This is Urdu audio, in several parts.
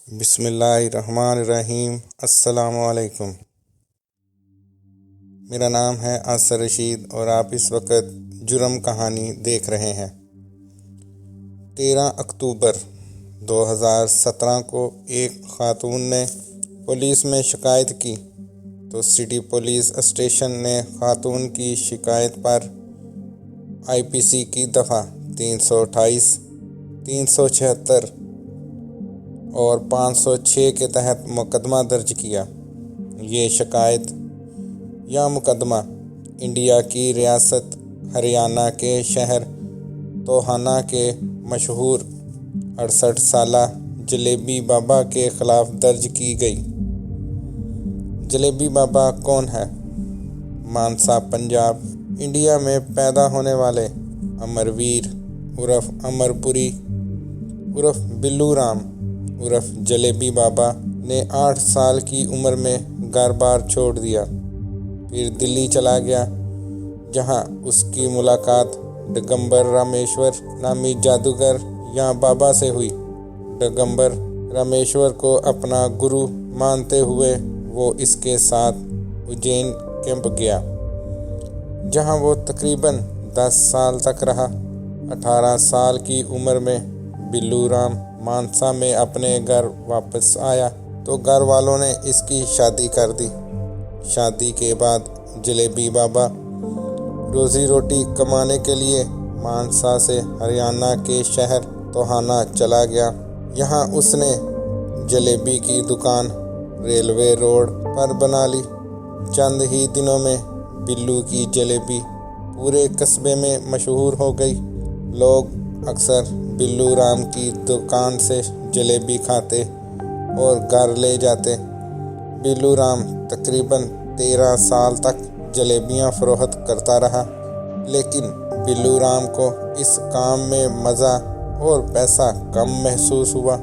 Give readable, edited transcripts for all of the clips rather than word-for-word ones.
بسم اللہ الرحمن الرحیم۔ السلام علیکم۔ میرا نام ہے آصر رشید اور آپ اس وقت جرم کہانی دیکھ رہے ہیں۔ 13 اکتوبر 2017 کو ایک خاتون نے پولیس میں شکایت کی تو سٹی پولیس اسٹیشن نے خاتون کی شکایت پر IPC کی دفعہ 328، 376 اور 506 کے تحت مقدمہ درج کیا۔ یہ شکایت یا مقدمہ انڈیا کی ریاست ہریانہ کے شہر توہانہ کے مشہور 68 سالہ جلیبی بابا کے خلاف درج کی گئی۔ جلیبی بابا کون ہے؟ مانسا، پنجاب، انڈیا میں پیدا ہونے والے امر ویر عرف امر پوری عرف بلو رام عرف جلیبی بابا نے 8 سال کی عمر میں گھر بار چھوڑ دیا، پھر دلی چلا گیا، جہاں اس کی ملاقات ڈگمبر رامیشور نامی جادوگر یا بابا سے ہوئی۔ ڈگمبر رامیشور کو اپنا گرو مانتے ہوئے وہ اس کے ساتھ اجین کیمپ گیا، جہاں وہ تقریباً 10 سال تک رہا۔ 18 سال کی عمر میں بلو رام مانسا میں اپنے گھر واپس آیا تو گھر والوں نے اس کی شادی کر دی۔ شادی کے بعد جلیبی بابا روزی روٹی کمانے کے لیے مانسا سے ہریانہ کے شہر توہانہ چلا گیا۔ یہاں اس نے جلیبی کی دکان ریلوے روڈ پر بنا لی۔ چند ہی دنوں میں بلو کی جلیبی پورے قصبے میں مشہور ہو گئی۔ لوگ اکثر بلو رام کی دکان سے جلیبی کھاتے اور گھر لے جاتے۔ بلو رام تقریباً 13 سال تک جلیبیاں فروخت کرتا رہا، لیکن بلو رام کو اس کام میں مزہ اور پیسہ کم محسوس ہوا۔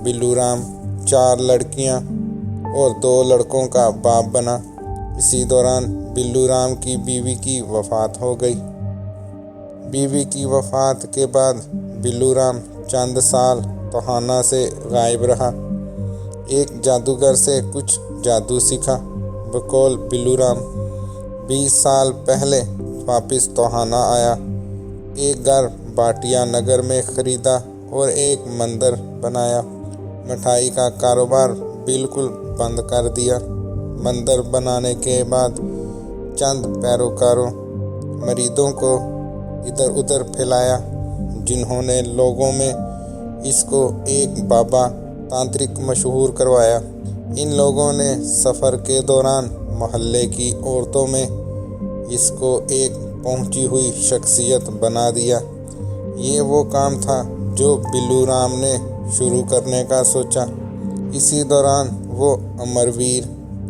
بلو رام 4 لڑکیاں اور 2 لڑکوں کا باپ بنا۔ اسی دوران بلو رام کی بیوی کی وفات ہو گئی۔ بیوی کی وفات کے بعد بلو رام چند سال توہانہ سے غائب رہا۔ ایک جادوگر سے کچھ جادو سیکھا۔ بقول بلو رام 20 سال پہلے واپس توہانہ آیا، ایک گھر بھاٹیا نگر میں خریدا اور ایک مندر بنایا۔ مٹھائی کا کاروبار بالکل بند کر دیا۔ مندر بنانے کے بعد چند پیروکاروں مریدوں کو ادھر ادھر پھیلایا، جنہوں نے لوگوں میں اس کو ایک بابا تانترک مشہور کروایا۔ ان لوگوں نے سفر کے دوران محلے کی عورتوں میں اس کو ایک پہنچی ہوئی شخصیت بنا دیا۔ یہ وہ کام تھا جو بلو رام نے شروع کرنے کا سوچا۔ اسی دوران وہ امر ویر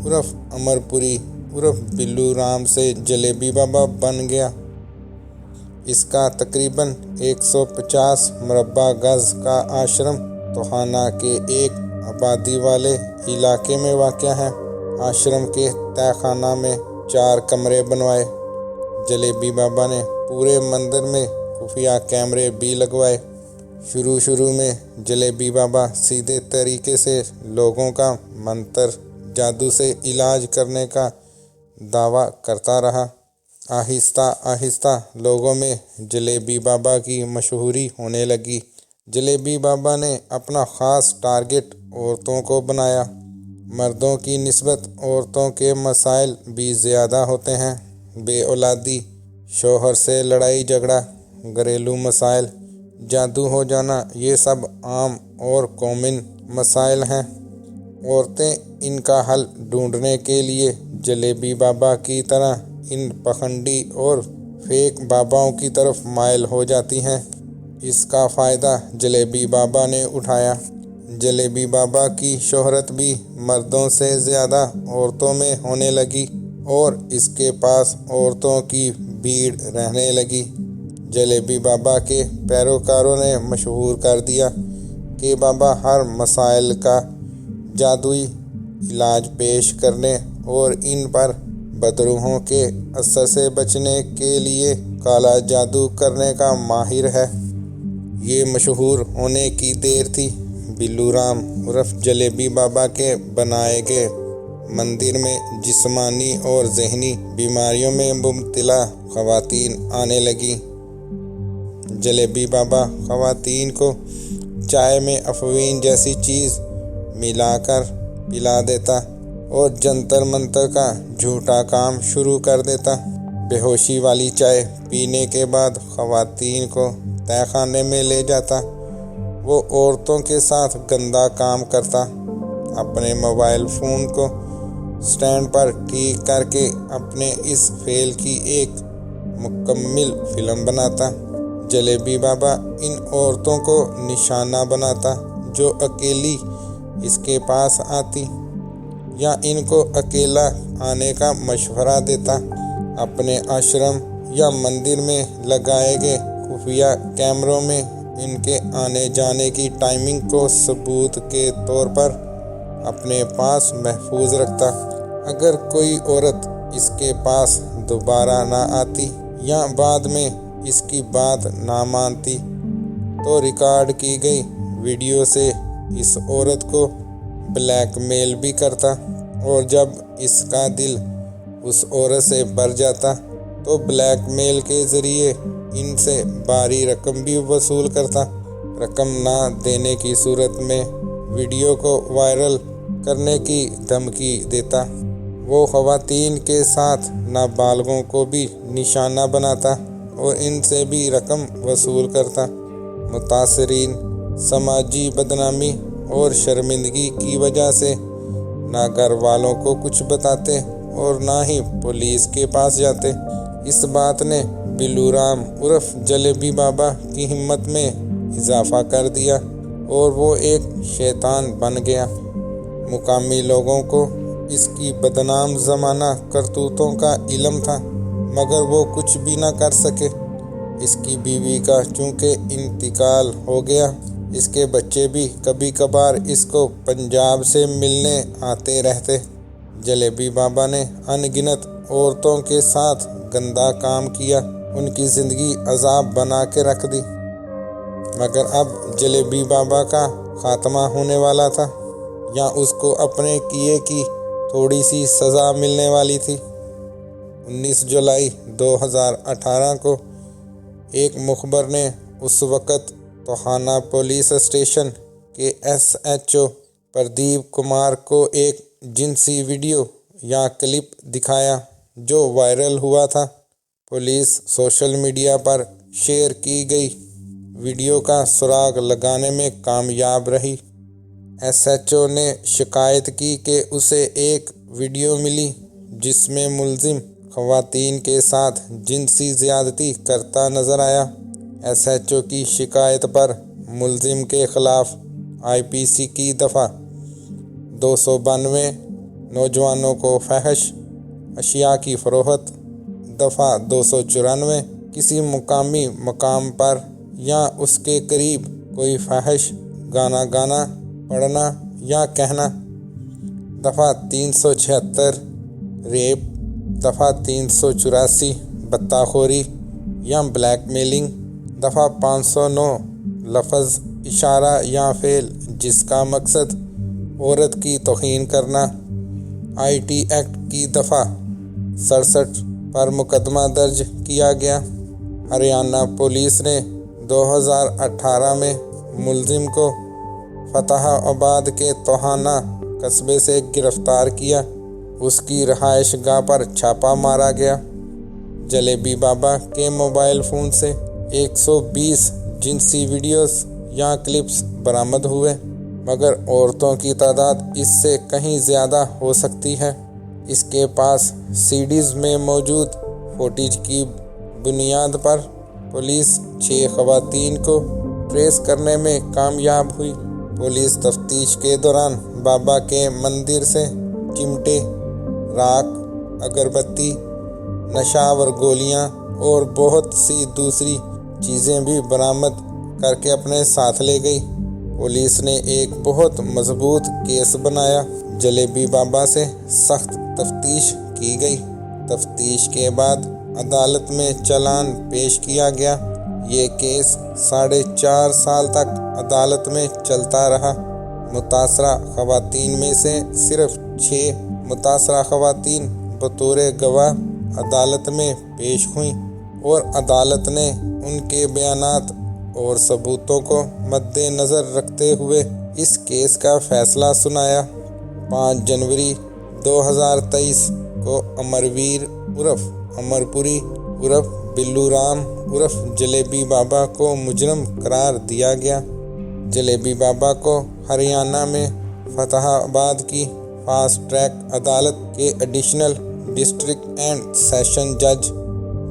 عرف امر پوری عرف بلو رام سے جلیبی بابا بن گیا۔ اس کا تقریباً 150 مربع گز کا آشرم توہانہ کے ایک آبادی والے علاقے میں واقع ہے۔ آشرم کے تہہ خانہ میں 4 کمرے بنوائے۔ جلیبی بابا نے پورے مندر میں خفیہ کیمرے بھی لگوائے۔ شروع میں جلیبی بابا سیدھے طریقے سے لوگوں کا منتر جادو سے علاج کرنے کا دعویٰ کرتا رہا۔ آہستہ آہستہ لوگوں میں جلیبی بابا کی مشہوری ہونے لگی۔ جلیبی بابا نے اپنا خاص ٹارگٹ عورتوں کو بنایا۔ مردوں کی نسبت عورتوں کے مسائل بھی زیادہ ہوتے ہیں۔ بے اولادی، شوہر سے لڑائی جھگڑا، گھریلو مسائل، جادو ہو جانا، یہ سب عام اور کامن مسائل ہیں۔ عورتیں ان کا حل ڈھونڈنے کے لیے جلیبی بابا کی طرح ان پخنڈی اور فیک باباؤں کی طرف مائل ہو جاتی ہیں۔ اس کا فائدہ جلیبی بابا نے اٹھایا۔ جلیبی بابا کی شہرت بھی مردوں سے زیادہ عورتوں میں ہونے لگی اور اس کے پاس عورتوں کی بھیڑ رہنے لگی۔ جلیبی بابا کے پیروکاروں نے مشہور کر دیا کہ بابا ہر مسائل کا جادوئی علاج پیش کرنے اور ان پر بدروحوں کے اثر سے بچنے کے لیے کالا جادو کرنے کا ماہر ہے۔ یہ مشہور ہونے کی دیر تھی۔ بلو رام عرف جلیبی بابا کے بنائے گئے مندر میں جسمانی اور ذہنی بیماریوں میں مبتلا خواتین آنے لگیں۔ جلیبی بابا خواتین کو چائے میں افیون جیسی چیز ملا کر پلا دیتا اور جنتر منتر کا جھوٹا کام شروع کر دیتا۔ بے ہوشی والی چائے پینے کے بعد خواتین کو تہہ خانے میں لے جاتا۔ وہ عورتوں کے ساتھ گندا کام کرتا، اپنے موبائل فون کو سٹینڈ پر ٹھیک کر کے اپنے اس فعل کی ایک مکمل فلم بناتا۔ جلیبی بابا ان عورتوں کو نشانہ بناتا جو اکیلی اس کے پاس آتی یا ان کو اکیلا آنے کا مشورہ دیتا۔ اپنے آشرم یا مندر میں لگائے گئے خفیہ کیمروں میں ان کے آنے جانے کی ٹائمنگ کو ثبوت کے طور پر اپنے پاس محفوظ رکھتا۔ اگر کوئی عورت اس کے پاس دوبارہ نہ آتی یا بعد میں اس کی بات نہ مانتی تو ریکارڈ کی گئی ویڈیو سے اس عورت کو بلیک میل بھی کرتا، اور جب اس کا دل اس عورت سے بھر جاتا تو بلیک میل کے ذریعے ان سے بھاری رقم بھی وصول کرتا۔ رقم نہ دینے کی صورت میں ویڈیو کو وائرل کرنے کی دھمکی دیتا۔ وہ خواتین کے ساتھ نابالغوں کو بھی نشانہ بناتا اور ان سے بھی رقم وصول کرتا۔ متاثرین سماجی بدنامی اور شرمندگی کی وجہ سے نہ گھر والوں کو کچھ بتاتے اور نہ ہی پولیس کے پاس جاتے۔ اس بات نے بلو رام عرف جلیبی بابا کی ہمت میں اضافہ کر دیا اور وہ ایک شیطان بن گیا۔ مقامی لوگوں کو اس کی بدنام زمانہ کرتوتوں کا علم تھا، مگر وہ کچھ بھی نہ کر سکے۔ اس کی بیوی کا چونکہ انتقال ہو گیا، اس کے بچے بھی کبھی کبھار اس کو پنجاب سے ملنے آتے رہتے۔ جلیبی بابا نے ان گنت عورتوں کے ساتھ گندا کام کیا، ان کی زندگی عذاب بنا کے رکھ دی، مگر اب جلیبی بابا کا خاتمہ ہونے والا تھا، یا اس کو اپنے کیے کی تھوڑی سی سزا ملنے والی تھی۔ 19 جولائی 2018 کو ایک مخبر نے اس وقت توہانہ پولیس اسٹیشن کے SHO پردیپ کمار کو ایک جنسی ویڈیو یا کلپ دکھایا جو وائرل ہوا تھا۔ پولیس سوشل میڈیا پر شیئر کی گئی ویڈیو کا سراغ لگانے میں کامیاب رہی۔ SHO نے شکایت کی کہ اسے ایک ویڈیو ملی جس میں ملزم خواتین کے ساتھ جنسی زیادتی کرتا نظر آیا۔ SHO کی شکایت پر ملزم کے خلاف IPC کی دفعہ 292 نوجوانوں کو فحش اشیاء کی فروخت، دفعہ 294 کسی مقامی مقام پر یا اس کے قریب کوئی فحش گانا گانا، پڑھنا یا کہنا، دفعہ 376 ریپ، دفعہ 384 بتہ خوری یا بلیک میلنگ، دفعہ 509 لفظ، اشارہ یا فعل جس کا مقصد عورت کی توہین کرنا۔ IT ایکٹ کی دفعہ 67 پر مقدمہ درج کیا گیا۔ ہریانہ پولیس نے 2018 میں ملزم کو فتح آباد کے توہانہ قصبے سے گرفتار کیا۔ اس کی رہائش گاہ پر چھاپا مارا گیا۔ جلیبی بابا کے موبائل فون سے 120 جنسی ویڈیوز یا کلپس برآمد ہوئے، مگر عورتوں کی تعداد اس سے کہیں زیادہ ہو سکتی ہے۔ اس کے پاس CDs میں موجود فوٹیج کی بنیاد پر پولیس 6 خواتین کو ٹریس کرنے میں کامیاب ہوئی۔ پولیس تفتیش کے دوران بابا کے مندر سے چمٹے، راکھ، اگربتی، نشاور گولیاں اور بہت سی دوسری چیزیں بھی برآمد کر کے اپنے ساتھ لے گئی۔ پولیس نے ایک بہت مضبوط کیس بنایا۔ جلیبی بابا سے سخت تفتیش کی گئی۔ تفتیش کے بعد عدالت میں چالان پیش کیا گیا۔ یہ کیس 4.5 سال تک عدالت میں چلتا رہا۔ متاثرہ خواتین میں سے صرف 6 متاثرہ خواتین بطور گواہ عدالت میں پیش ہوئیں اور عدالت نے ان کے بیانات اور ثبوتوں کو مد نظر رکھتے ہوئے اس کیس کا فیصلہ سنایا۔ 5 جنوری 2023 کو امرویر عرف امر پوری عرف بلو رام عرف جلیبی بابا کو مجرم قرار دیا گیا۔ جلیبی بابا کو ہریانہ میں فتح آباد کی فاسٹ ٹریک عدالت کے ایڈیشنل ڈسٹرکٹ اینڈ سیشن جج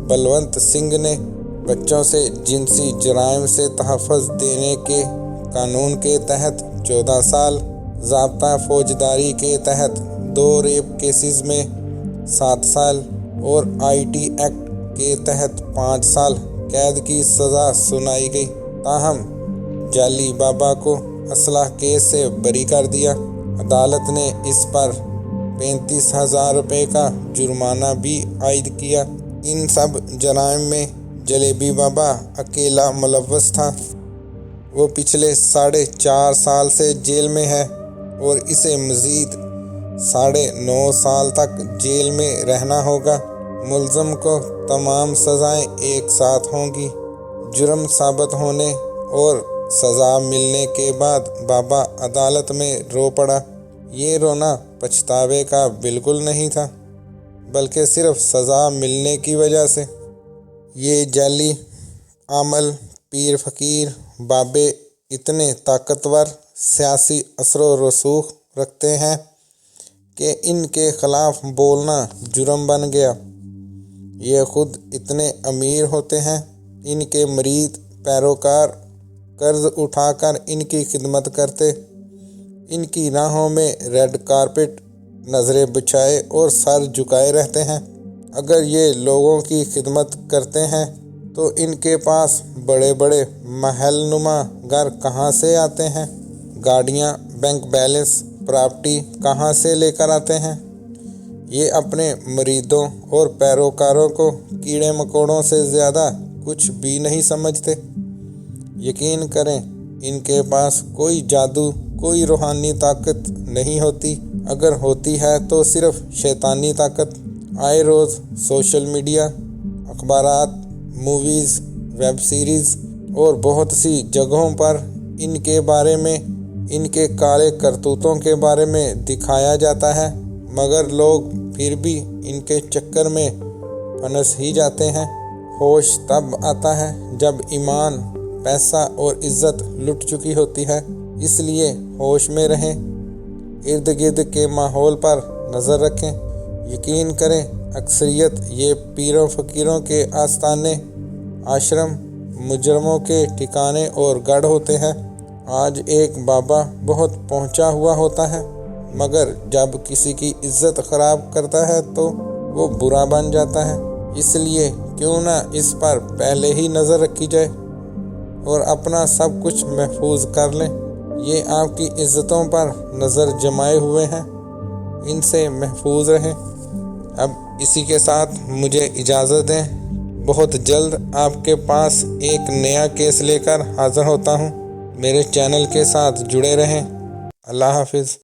بلونت سنگھ نے بچوں سے جنسی جرائم سے تحفظ دینے کے قانون کے تحت 14 سال، ضابطہ فوجداری کے تحت 2 ریپ کیسز میں 7 سال اور IT ایکٹ کے تحت 5 سال قید کی سزا سنائی گئی۔ تاہم جالی بابا کو اسلحہ کیس سے بری کر دیا۔ عدالت نے اس پر 35,000 روپے کا جرمانہ بھی عائد کیا۔ ان سب جرائم میں جلیبی بابا اکیلا ملوث تھا۔ وہ پچھلے 4.5 سال سے جیل میں ہے اور اسے مزید 9.5 سال تک جیل میں رہنا ہوگا۔ ملزم کو تمام سزائیں ایک ساتھ ہوں گی۔ جرم ثابت ہونے اور سزا ملنے کے بعد بابا عدالت میں رو پڑا۔ یہ رونا پچھتاوے کا بالکل نہیں تھا، بلکہ صرف سزا ملنے کی وجہ سے۔ یہ جعلی عامل پیر فقیر بابے اتنے طاقتور سیاسی اثر و رسوخ رکھتے ہیں کہ ان کے خلاف بولنا جرم بن گیا۔ یہ خود اتنے امیر ہوتے ہیں، ان کے مرید پیروکار قرض اٹھا کر ان کی خدمت کرتے، ان کی راہوں میں ریڈ کارپٹ نظریں بچھائے اور سر جھکائے رہتے ہیں۔ اگر یہ لوگوں کی خدمت کرتے ہیں تو ان کے پاس بڑے بڑے محل نما گھر کہاں سے آتے ہیں؟ گاڑیاں، بینک بیلنس، پراپرٹی کہاں سے لے کر آتے ہیں؟ یہ اپنے مریدوں اور پیروکاروں کو کیڑے مکوڑوں سے زیادہ کچھ بھی نہیں سمجھتے۔ یقین کریں، ان کے پاس کوئی جادو، کوئی روحانی طاقت نہیں ہوتی۔ اگر ہوتی ہے تو صرف شیطانی طاقت۔ آئے روز سوشل میڈیا، اخبارات، موویز، ویب سیریز اور بہت سی جگہوں پر ان کے بارے میں، ان کے کالے کرتوتوں کے بارے میں دکھایا جاتا ہے، مگر لوگ پھر بھی ان کے چکر میں پھنس ہی جاتے ہیں۔ ہوش تب آتا ہے جب ایمان، پیسہ اور عزت لٹ چکی ہوتی ہے۔ اس لیے ہوش میں رہیں، ارد گرد کے ماحول پر نظر رکھیں۔ یقین کریں، اکثریت یہ پیروں فقیروں کے آستانے، آشرم، مجرموں کے ٹھکانے اور گڑھ ہوتے ہیں۔ آج ایک بابا بہت پہنچا ہوا ہوتا ہے، مگر جب کسی کی عزت خراب کرتا ہے تو وہ برا بن جاتا ہے۔ اس لیے کیوں نہ اس پر پہلے ہی نظر رکھی جائے اور اپنا سب کچھ محفوظ کر لیں۔ یہ آپ کی عزتوں پر نظر جمائے ہوئے ہیں، ان سے محفوظ رہیں۔ اب اسی کے ساتھ مجھے اجازت دیں، بہت جلد آپ کے پاس ایک نیا کیس لے کر حاضر ہوتا ہوں۔ میرے چینل کے ساتھ جڑے رہیں۔ اللہ حافظ۔